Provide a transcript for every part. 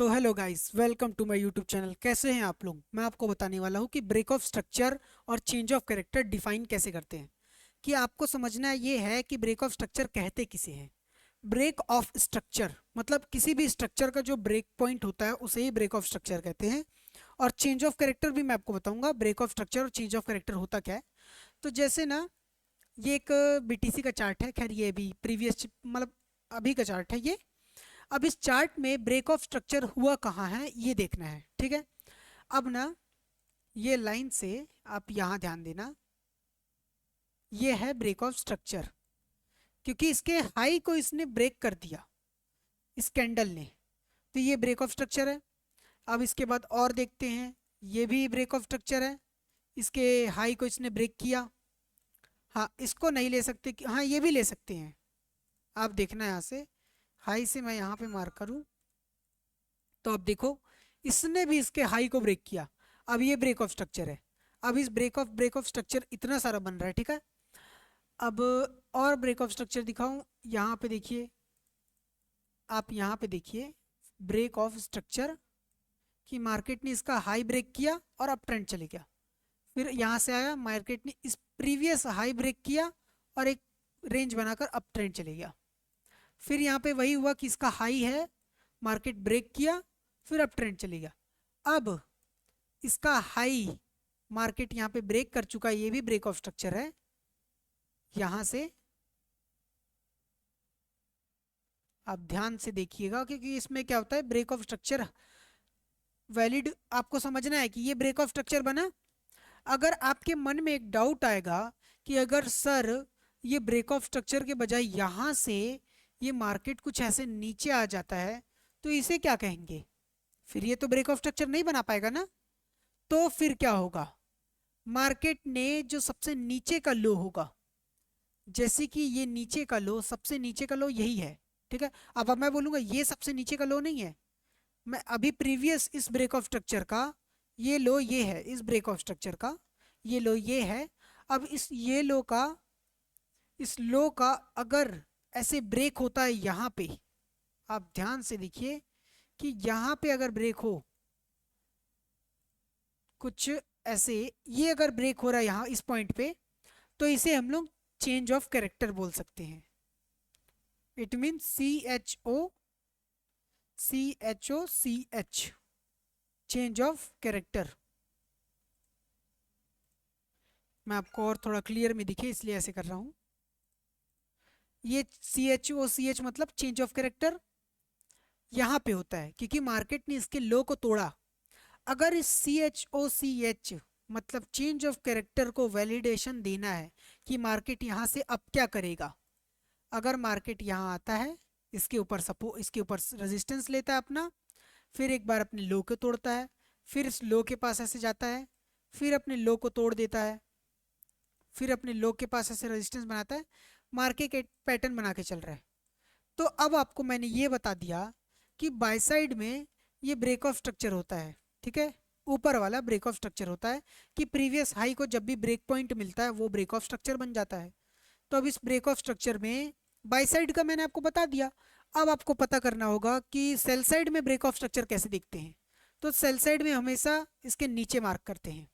तो hello guys, welcome to my YouTube channel. कैसे हैं आप लोग? मैं आपको बताने वाला हूं कि ब्रेक ऑफ स्ट्रक्चर और चेंज ऑफ कैरेक्टर डिफाइन कैसे करते हैं। कि आपको समझना ये है कि ब्रेक ऑफ स्ट्रक्चर कहते किसे हैं। ब्रेक ऑफ स्ट्रक्चर मतलब किसी भी स्ट्रक्चर का जो ब्रेक पॉइंट होता है उसे ही ब्रेक ऑफ स्ट्रक्चर कहते हैं। और चेंज ऑफ कैरेक्टर भी मैं आपको बताऊंगा ब्रेक ऑफ स्ट्रक्चर और चेंज ऑफ कैरेक्टर होता क्या है। तो जैसे ना, ये एक बीटीसी का चार्ट है। खैर, ये भी प्रीवियस मतलब अभी का चार्ट है ये। अब इस चार्ट में ब्रेक ऑफ स्ट्रक्चर हुआ कहाँ है ये देखना है, ठीक है। अब ना, ये लाइन से आप यहाँ ध्यान देना, ये है ब्रेक ऑफ स्ट्रक्चर। क्योंकि इसके हाई को इसने ब्रेक कर दिया, इस कैंडल ने, तो ये ब्रेक ऑफ स्ट्रक्चर है। अब इसके बाद और देखते हैं, ये भी ब्रेक ऑफ स्ट्रक्चर है। इसके हाई को इसने ब्रेक किया। हाँ, इसको नहीं ले सकते हाँ, ये भी ले सकते हैं। आप देखना यहाँ से, हाई से मैं यहाँ पे मार्क करूँ तो अब देखो, इसने भी इसके हाई को ब्रेक किया। अब ये ब्रेक ऑफ स्ट्रक्चर है। अब इस ब्रेक ऑफ स्ट्रक्चर इतना सारा बन रहा है, ठीक है। अब और ब्रेक ऑफ स्ट्रक्चर दिखाऊं, यहाँ पे देखिए, आप यहाँ पे देखिए ब्रेक ऑफ स्ट्रक्चर कि मार्केट ने इसका हाई ब्रेक किया और अप ट्रेंड चले गया। फिर यहाँ से आया, मार्केट ने इस प्रीवियस हाई ब्रेक किया और एक रेंज बनाकर अप ट्रेंड चले गया। फिर यहाँ पे वही हुआ कि इसका हाई है, मार्केट ब्रेक किया, फिर अप ट्रेंड चले गया। अब इसका हाई मार्केट यहाँ पे ब्रेक कर चुका है, ये भी ब्रेक ऑफ स्ट्रक्चर है। यहाँ से आप ध्यान से देखिएगा, क्योंकि इसमें क्या होता है, ब्रेक ऑफ स्ट्रक्चर वैलिड आपको समझना है कि ये ब्रेक ऑफ स्ट्रक्चर बना। अगर आपके मन में एक डाउट आएगा कि अगर सर ये ब्रेक ऑफ स्ट्रक्चर के बजाय यहाँ से ये मार्केट कुछ ऐसे नीचे आ जाता है तो इसे क्या कहेंगे? फिर ये तो ब्रेक ऑफ स्ट्रक्चर नहीं बना पाएगा ना। तो फिर क्या होगा, मार्केट ने जो सबसे नीचे का लो होगा, जैसे कि ये नीचे का लो, सबसे नीचे का लो यही है, ठीक है। अब मैं बोलूंगा ये सबसे नीचे का लो नहीं है, मैं अभी प्रीवियस इस ब्रेक ऑफ स्ट्रक्चर का ये लो ये है, इस ब्रेक ऑफ स्ट्रक्चर का ये लो ये है। अब ये लो का, इस लो का अगर ऐसे ब्रेक होता है यहाँ पे, आप ध्यान से देखिए कि यहाँ पे अगर ब्रेक हो कुछ ऐसे, ये अगर ब्रेक हो रहा है यहाँ इस पॉइंट पे, तो इसे हम लोग चेंज ऑफ कैरेक्टर बोल सकते हैं। It mean CHO, change of character. मैं आपको और थोड़ा क्लियर में दिखे इसलिए ऐसे कर रहा हूँ। ये CHO मतलब चेंज ऑफ कैरेक्टर यहाँ पे होता है क्योंकि मार्केट ने इसके लो को तोड़ा। अगर इस CHO मतलब चेंज ऑफ कैरेक्टर को वैलिडेशन देना है कि मार्केट यहाँ से अब क्या करेगा, अगर मार्केट यहाँ आता है, इसके ऊपर रेजिस्टेंस लेता है अपना, फिर एक बार अपने लो को तोड़ता है, फिर इस लो के पास ऐसे जाता है, फिर अपने लो को तोड़ देता है, फिर अपने लो के पास ऐसे रेजिस्टेंस बनाता है, मार्केट एक पैटर्न बना के चल रहा है। तो अब आपको मैंने ये बता दिया कि बाय साइड में ये ब्रेक ऑफ स्ट्रक्चर होता है, ठीक है। ऊपर वाला ब्रेक ऑफ स्ट्रक्चर होता है कि प्रीवियस हाई को जब भी ब्रेक पॉइंट मिलता है वो ब्रेक ऑफ स्ट्रक्चर बन जाता है। तो अब इस ब्रेक ऑफ स्ट्रक्चर में बाय साइड का मैंने आपको बता दिया। अब आपको पता करना होगा कि सेल साइड में ब्रेक ऑफ स्ट्रक्चर कैसे दिखते हैं। तो सेल साइड में हमेशा इसके नीचे मार्क करते हैं,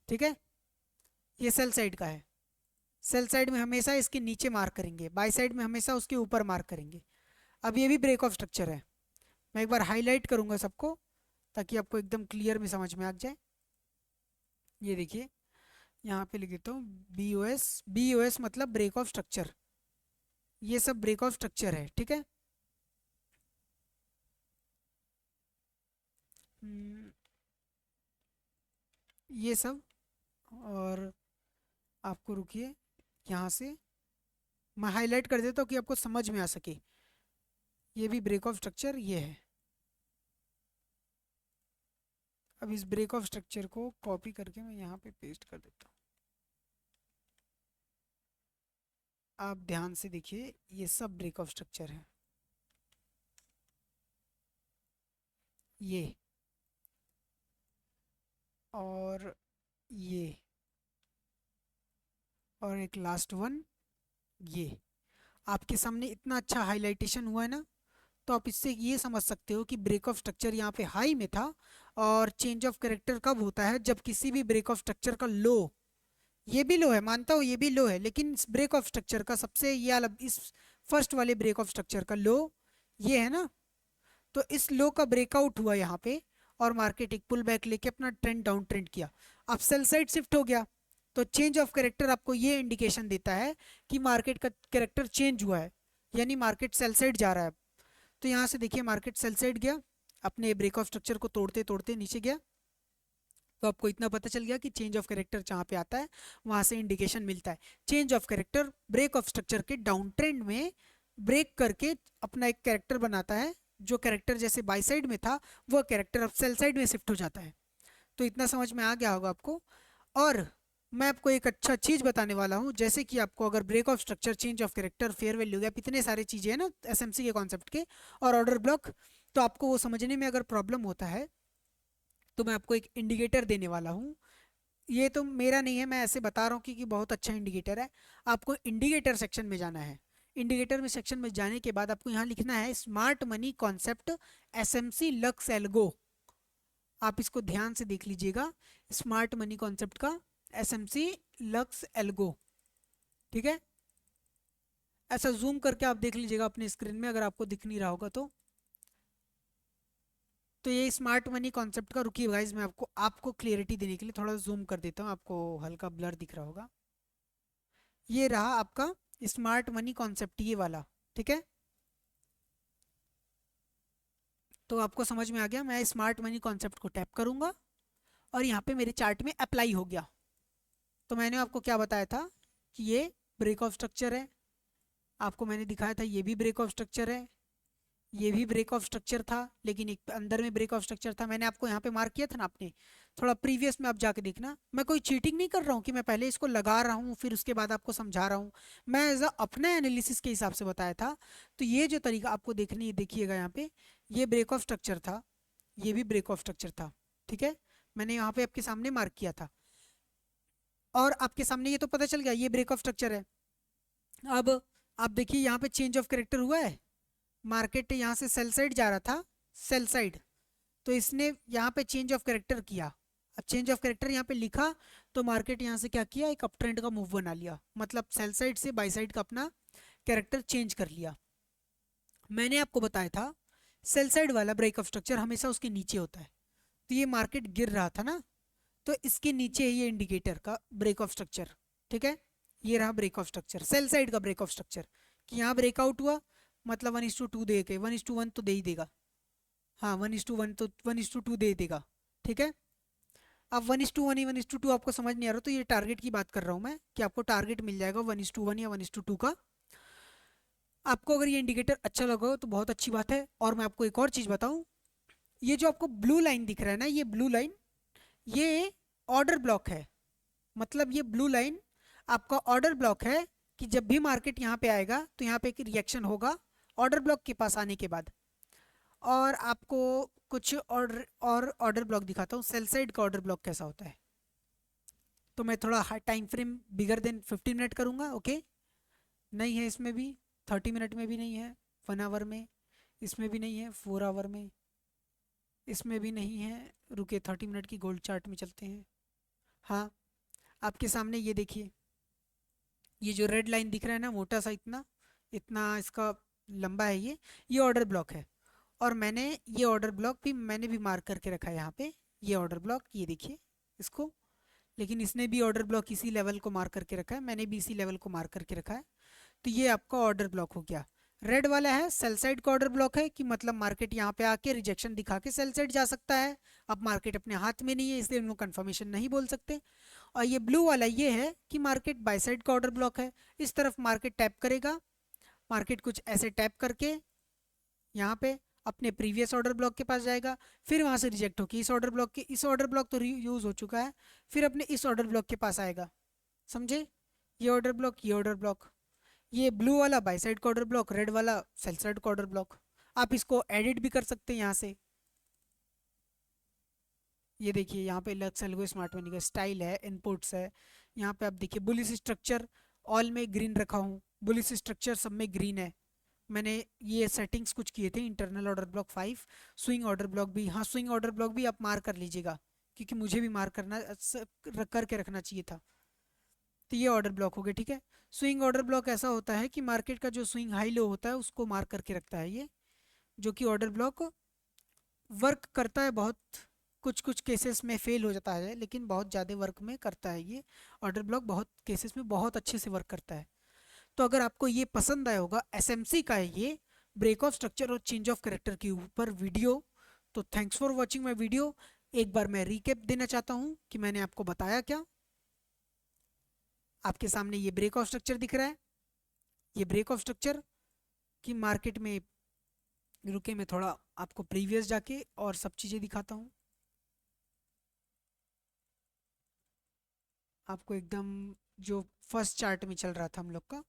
ठीक है। ये सेल साइड का है, सेल साइड में हमेशा इसके नीचे मार्क करेंगे, बाय साइड में हमेशा उसके ऊपर मार्क करेंगे। अब ये भी ब्रेक ऑफ स्ट्रक्चर है। मैं एक बार हाईलाइट करूंगा सबको ताकि आपको एकदम क्लियर में समझ में आ जाए। ये देखिए, यहाँ पे लिख देता हूँ BOS मतलब ब्रेक ऑफ स्ट्रक्चर। ये सब ब्रेक ऑफ स्ट्रक्चर है, ठीक है। हम्म, ये सब। और आपको रुकिए, यहाँ से मैं हाईलाइट कर देता हूँ कि आपको समझ में आ सके। ये भी ब्रेक ऑफ स्ट्रक्चर ये है। अब इस ब्रेक ऑफ स्ट्रक्चर को कॉपी करके मैं यहाँ पे पेस्ट कर देता हूँ। आप ध्यान से देखिए, ये सब ब्रेक ऑफ स्ट्रक्चर है। ये और ये और एक लास्ट वन, ये। आपके सामने इतना अच्छा हाइलाइटेशन हुआ है ना, तो आप इससे ये समझ सकते हो कि ब्रेक ऑफ स्ट्रक्चर यहाँ पे हाई में था, और चेंज ऑफ कैरेक्टर कब होता है, जब किसी भी ब्रेक ऑफ स्ट्रक्चर का लो, ये भी लो है मानता हूँ, ये भी लो है, लेकिन इस ब्रेक ऑफ स्ट्रक्चर का सबसे ये वाला, इस फर्स्ट वाले ब्रेक ऑफ स्ट्रक्चर का लो ये है ना, तो इस लो का ब्रेकआउट हुआ यहाँ पे, और मार्केट एक पुल बैक लेके अपना ट्रेंड डाउन ट्रेंड किया, अब सेल साइड शिफ्ट हो गया। तो चेंज ऑफ कैरेक्टर आपको ये इंडिकेशन देता है कि मार्केट का कैरेक्टर चेंज हुआ है, यानी मार्केट सेल साइड जा रहा है। तो यहाँ से देखिए मार्केट सेल साइड गया, अपने ब्रेक ऑफ स्ट्रक्चर को तोड़ते तोड़ते नीचे गया। तो आपको इतना पता चल गया कि चेंज ऑफ कैरेक्टर जहाँ पे आता है वहाँ से इंडिकेशन मिलता है। Change of character break of structure के डाउन ट्रेंड में ब्रेक करके अपना एक कैरेक्टर बनाता है, जो कैरेक्टर जैसे बाई साइड में था वह कैरेक्टर अब सेल साइड में शिफ्ट हो जाता है। तो इतना समझ में आ गया होगा आपको। और मैं आपको एक अच्छा चीज़ बताने वाला हूँ, जैसे कि आपको अगर break of structure, change of character, fair value gap, इतने सारे चीज़ें हैं ना एसएमसी के कॉन्सेप्ट के, और ऑर्डर ब्लॉक, तो आपको वो समझने में अगर प्रॉब्लम होता है तो मैं आपको एक इंडिकेटर देने वाला हूँ। ये तो मेरा नहीं है, मैं ऐसे बता रहा हूँ कि बहुत अच्छा इंडिकेटर है। आपको इंडिकेटर सेक्शन में जाना है। इंडिकेटर में सेक्शन में जाने के बाद आपको यहाँ लिखना है smart money concept SMC lux algo. आप इसको ध्यान से देख लीजिएगा, स्मार्ट मनी कॉन्सेप्ट का एसएमसी लक्स एल्गो, ठीक है। ऐसा जूम करके आप देख लीजिएगा अपने स्क्रीन में, अगर आपको दिख नहीं रहा होगा तो ये स्मार्ट मनी कॉन्सेप्ट का, रुकिए गाइस मैं आपको आपको क्लियरिटी देने के लिए थोड़ा जूम कर देता हूँ, आपको हल्का ब्लर दिख रहा होगा। ये रहा आपका स्मार्ट मनी कॉन्सेप्ट, ये वाला, ठीक है। तो आपको समझ में आ गया, मैं स्मार्ट मनी कॉन्सेप्ट को टैप करूंगा और यहाँ पे मेरे चार्ट में अप्लाई हो गया। तो मैंने आपको क्या बताया था कि ये ब्रेक ऑफ स्ट्रक्चर है, आपको मैंने दिखाया था ये भी ब्रेक ऑफ स्ट्रक्चर है, ये भी ब्रेक ऑफ स्ट्रक्चर था, लेकिन एक अंदर में ब्रेक ऑफ स्ट्रक्चर था, मैंने आपको यहाँ पे मार्क किया था ना आपने, थोड़ा प्रीवियस में आप जाके देखना। मैं कोई चीटिंग नहीं कर रहा हूँ कि मैं पहले इसको लगा रहा हूँ फिर उसके बाद आपको समझा रहा हूँ, मैं एज अपने एनालिसिस के हिसाब से बताया था। तो ये जो तरीका आपको देखनी है, देखिएगा यहाँ पे ये ब्रेक ऑफ स्ट्रक्चर था, ये भी ब्रेक ऑफ स्ट्रक्चर था, ठीक है। मैंने यहाँ पे आपके सामने मार्क किया था, और आपके सामने ये तो पता चल गया ये ब्रेक ऑफ स्ट्रक्चर है। अब आप देखिए यहाँ पे चेंज ऑफ कैरेक्टर हुआ है, मार्केट यहाँ से सेल साइड जा रहा था, सेल साइड, तो इसने यहाँ पे चेंज ऑफ कैरेक्टर किया। अब चेंज ऑफ कैरेक्टर यहाँ पे लिखा, तो मार्केट यहाँ से क्या किया, एक अप ट्रेंड का मूव बना लिया, मतलब सेल साइड से बाई साइड का अपना कैरेक्टर चेंज कर लिया। मैंने आपको बताया था सेल साइड वाला ब्रेक ऑफ स्ट्रक्चर हमेशा उसके नीचे होता है, तो ये मार्केट गिर रहा था ना, तो इसके नीचे है ये इंडिकेटर का ब्रेक ऑफ स्ट्रक्चर, ठीक है। ये रहा break of structure, sell side का ब्रेक ऑफ स्ट्रक्चर, कि यहाँ ब्रेकआउट हुआ, मतलब 1:2 दे के, 1:1 तो दे ही देगा, हाँ 1:1 तो 1:2 दे देगा, ठीक है। अब 1:1 ही 1:2 आपको समझ नहीं आ रहा, तो ये टारगेट की बात कर रहा हूँ मैं, कि आपको टारगेट मिल जाएगा 1:1 या 1:2 का। आपको अगर ये इंडिकेटर अच्छा लगा हो तो बहुत अच्छी बात है। और मैं आपको एक और चीज़ बताऊँ, ये जो आपको ब्लू लाइन दिख रहा है ना, ये ब्लू लाइन ये ऑर्डर ब्लॉक है, मतलब ये ब्लू लाइन आपका ऑर्डर ब्लॉक है, कि जब भी मार्केट यहाँ पे आएगा तो यहाँ पे एक रिएक्शन होगा ऑर्डर ब्लॉक के पास आने के बाद। और आपको कुछ ऑर्डर ब्लॉक दिखाता हूँ, सेल साइड का ऑर्डर ब्लॉक कैसा होता है। तो मैं थोड़ा time frame bigger than 15 minute करूँगा, ओके। नहीं है इसमें भी, 30 मिनट में भी नहीं है, 1 आवर में, इसमें भी नहीं है, 4 आवर में, इसमें भी नहीं है। रुके 30 मिनट की गोल्ड चार्ट में चलते हैं। हाँ, आपके सामने ये देखिए, ये जो रेड लाइन दिख रहा है ना, मोटा सा, इतना इतना इसका लंबा है, ये ऑर्डर ब्लॉक है। और मैंने ये ऑर्डर ब्लॉक भी मैंने भी मार्क करके रखा है यहाँ पे, ये ऑर्डर ब्लॉक, ये देखिए इसको, लेकिन इसने भी ऑर्डर ब्लॉक इसी लेवल को मार्क करके रखा है, मैंने भी इसी लेवल को मार्क करके रखा है। तो ये आपका ऑर्डर ब्लॉक हो गया। रेड वाला है सेल साइड का ऑर्डर ब्लॉक है, कि मतलब मार्केट यहाँ पे आके रिजेक्शन दिखा के सेल साइड जा सकता है। अब मार्केट अपने हाथ में नहीं है, इसलिए हम लोग कन्फर्मेशन नहीं बोल सकते। और ये ब्लू वाला ये है कि मार्केट बाय साइड का ऑर्डर ब्लॉक है, इस तरफ मार्केट टैप करेगा, मार्केट कुछ ऐसे टैप करके यहाँ पे अपने प्रीवियस ऑर्डर ब्लॉक के पास जाएगा, फिर वहाँ से रिजेक्ट होकर इस ऑर्डर ब्लॉक तो यूज़ हो चुका है, फिर अपने इस ऑर्डर ब्लॉक के पास आएगा, समझे। ये ऑर्डर ब्लॉक, ये ऑर्डर ब्लॉक, ये ब्लू वाला बाई साइड का ऑर्डर ब्लॉक, रेड वाला सेल साइड का ऑर्डर ब्लॉक। आप इसको एडिट भी कर सकते हैं यहाँ से। ये देखिए यहाँ पे लक्स एल्गो स्मार्ट मनी का स्टाइल है, इनपुट्स है, यहाँ पे आप देखिए बुलिश स्ट्रक्चर ऑल में ग्रीन रखा हूँ, बुलिश स्ट्रक्चर सब में ग्रीन है, मैंने ये सेटिंग्स कुछ किए थे, internal order block 5, swing order block भी, हाँ स्विंग ऑर्डर ब्लॉक भी आप मार्क कर लीजिएगा, क्योंकि मुझे भी मार्क करना करके रखना चाहिए था। तो ये ऑर्डर ब्लॉक हो गया, ठीक है। स्विंग ऑर्डर ब्लॉक ऐसा होता है कि मार्केट का जो स्विंग हाई लो होता है उसको मार्क करके रखता है ये, जो कि ऑर्डर ब्लॉक वर्क करता है बहुत, कुछ कुछ केसेस में फेल हो जाता है लेकिन बहुत ज़्यादा वर्क में करता है ये ऑर्डर ब्लॉक, बहुत केसेस में बहुत अच्छे से वर्क करता है। तो अगर आपको ये पसंद आया होगा, एसएमसी का है ये, ब्रेक ऑफ स्ट्रक्चर और चेंज ऑफ कैरेक्टर के ऊपर वीडियो, तो thanks for watching my video. एक बार मैं रिकेप देना चाहता हूँ कि मैंने आपको बताया क्या। आपके सामने ये ब्रेक ऑफ स्ट्रक्चर दिख रहा है, ये ब्रेक ऑफ स्ट्रक्चर की मार्केट में, रुके मैं थोड़ा आपको प्रीवियस जाके और सब चीज़ें दिखाता हूँ आपको एकदम, जो फर्स्ट चार्ट में चल रहा था हम लोग का,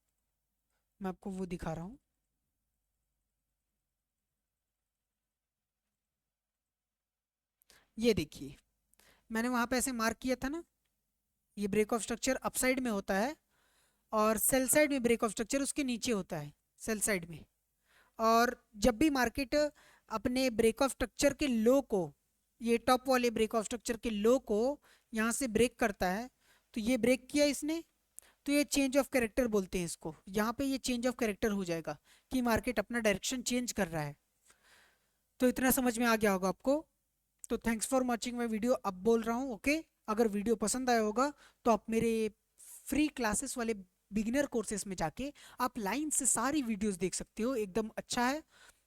मैं आपको वो दिखा रहा हूँ। ये देखिए, मैंने वहाँ पे ऐसे मार्क किया था ना, ये ब्रेक ऑफ स्ट्रक्चर अपसाइड में होता है और सेल साइड में ब्रेक ऑफ स्ट्रक्चर उसके नीचे होता है, सेल साइड में। और जब भी मार्केट अपने ब्रेक ऑफ स्ट्रक्चर के लो को, ये टॉप वाले ब्रेक ऑफ स्ट्रक्चर के लो को यहाँ से ब्रेक करता है, तो ये ब्रेक किया इसने, तो ये चेंज ऑफ कैरेक्टर बोलते हैं इसको, यहाँ पे ये चेंज ऑफ कैरेक्टर हो जाएगा कि मार्केट अपना डायरेक्शन चेंज कर रहा है। तो इतना समझ में आ गया होगा आपको। तो thanks for watching my video, अब बोल रहा हूँ ओके। अगर वीडियो पसंद आया होगा तो आप मेरे फ्री क्लासेस वाले बिगिनर कोर्सेज में जाके आप लाइन से सारी वीडियोस देख सकते हो, एकदम अच्छा है।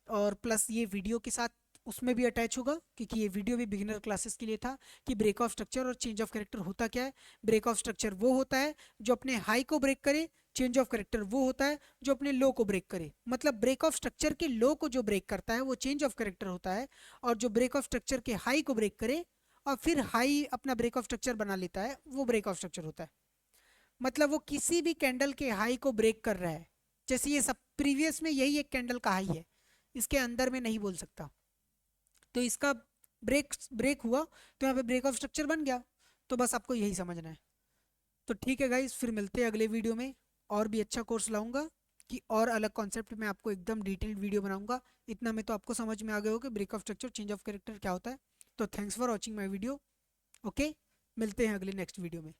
और प्लस ये वीडियो के साथ उसमें भी अटैच होगा, क्योंकि ये वीडियो भी बिगिनर क्लासेस के लिए था कि ब्रेक ऑफ स्ट्रक्चर और चेंज ऑफ कैरेक्टर होता क्या है। ब्रेक ऑफ स्ट्रक्चर वो होता है जो अपने हाई को ब्रेक करे, चेंज ऑफ कैरेक्टर वो होता है जो अपने लो को ब्रेक करे। मतलब ब्रेक ऑफ स्ट्रक्चर के लो को जो ब्रेक करता है वो चेंज ऑफ कैरेक्टर होता है, और जो ब्रेक ऑफ स्ट्रक्चर के हाई को ब्रेक करे और फिर हाई अपना ब्रेक ऑफ स्ट्रक्चर बना लेता है, वो ब्रेक ऑफ स्ट्रक्चर होता है। मतलब वो किसी भी कैंडल के हाई को ब्रेक कर रहा है, जैसे ये सब प्रीवियस में यही एक कैंडल का हाई है, इसके अंदर में नहीं बोल सकता, तो इसका ब्रेक ब्रेक हुआ तो यहाँ पे ब्रेक ऑफ स्ट्रक्चर बन गया। तो बस आपको यही समझना है। तो ठीक है गाइस, फिर मिलते हैं अगले वीडियो में, और भी अच्छा कोर्स लाऊंगा कि और अलग कॉन्सेप्ट में आपको एकदम डिटेल्ड वीडियो बनाऊंगा। इतना में तो आपको समझ में आ गया हो कि break of structure change of character क्या होता है। तो thanks for watching my video, okay. मिलते हैं अगले नेक्स्ट वीडियो में।